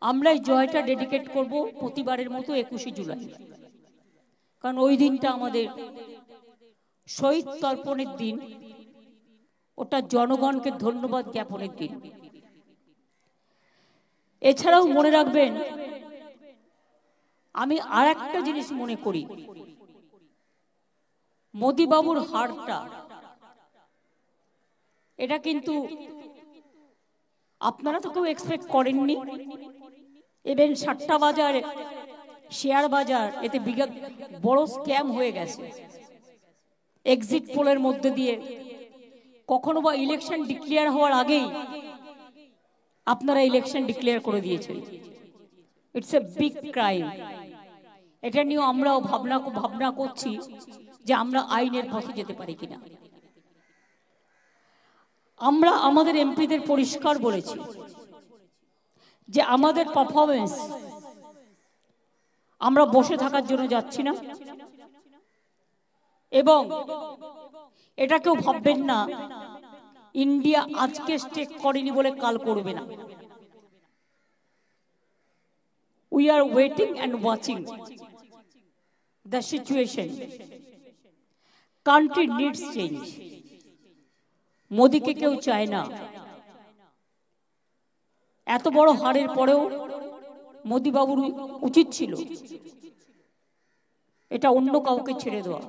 আমরা এই জয়টা ডেডিকেট করব প্রতিবারের মতো 21শে জুলাই, কারণ ওই দিনটা আমাদের শহীদ তর্পণের দিন, ওটা জনগণকে ধন্যবাদ জ্ঞাপনের দিন। এছাড়াও মনে রাখবেন, আমি আর একটা জিনিস মনে করি, মোদি বাবুর হারটা এটা কিন্তু আপনারা তো কেউ এক্সপেক্ট করেননি। ইভেন সাতটা বাজার শেয়ার বাজার এতে বড় স্ক্যাম হয়ে গেছে। এক্সিট পোলের মধ্যে দিয়ে কখনো বা ইলেকশন ডিক্লেয়ার হওয়ার আগেই আপনারা ইলেকশন ডিক্লেয়ার করে দিয়েছেন। It's a big crime. এটা নিয়েও আমরাও ভাবনা করছি যে আমরা আইনের পথে যেতে পারি কিনা। আমরা আমাদের এমপিদের পরিষ্কার বলেছি যে আমাদের পারফরমেন্স, আমরা বসে থাকার জন্য যাচ্ছি না, এবং এটা কেউ ভাববেন না ইন্ডিয়া আজকে স্টেক করেনি বলে কাল করবে না। We are waiting and watching the situation. Country needs change. মোদিকে কেউ চায় না। এত বড় হারের পরেও মোদি বাবুর উচিত ছিল এটা অন্য কাউকে ছেড়ে দেওয়া।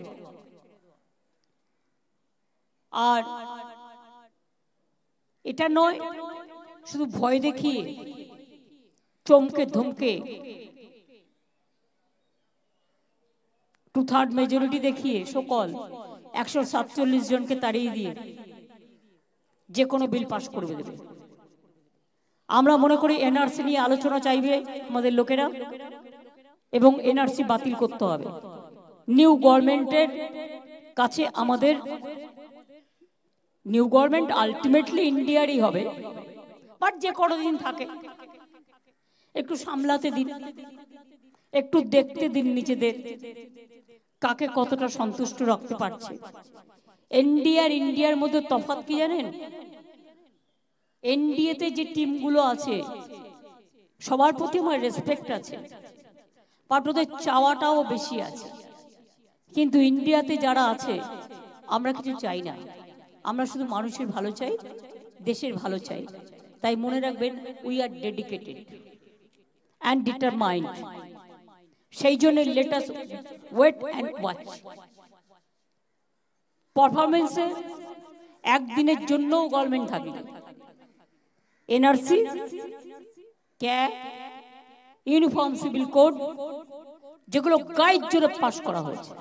আর এটা নয় শুধু ভয় দেখিয়ে চমকে ধমকে 2/3 মেজরিটি দেখিয়ে সকল 147 জনকে তাড়িয়ে দিয়ে যে কোনো বিল পাশ করে দেবে। আমরা মনে করি এনআরসি নিয়ে আলোচনা চাইবে আমাদের লোকেরা, এবং এনআরসি বাতিল করতে হবে। নিউ গভর্নমেন্টের কাছে আমাদের, নিউ গভর্নমেন্ট আলটিমেটলি ইন্ডিয়ারই হবে, বাট যে কতদিন থাকে একটু সামলাতে দিন, একটু দেখতে দিন নিজেদের কাকে কতটা সন্তুষ্ট রাখতে পারছে। ইন্ডিয়ার মধ্যে তফাৎ কি জানেন? এনডিএতে যে টিমগুলো আছে সবার প্রতি আমার রেসপেক্ট আছে, বাট ওদের চাওয়াটাও বেশি আছে। কিন্তু ইন্ডিয়াতে যারা আছে আমরা কিছু চাই না, আমরা শুধু মানুষের ভালো চাই, দেশের ভালো চাই। তাই মনে রাখবেন, we are dedicated and determined. সেই জন্য let us wait and watch. পারফরমেন্সে একদিনের জন্যও গভর্নমেন্ট থাকবে। NRC, CAB, uniform civil code যেগুলো গাইড জোরে পাশ করা হয়েছে,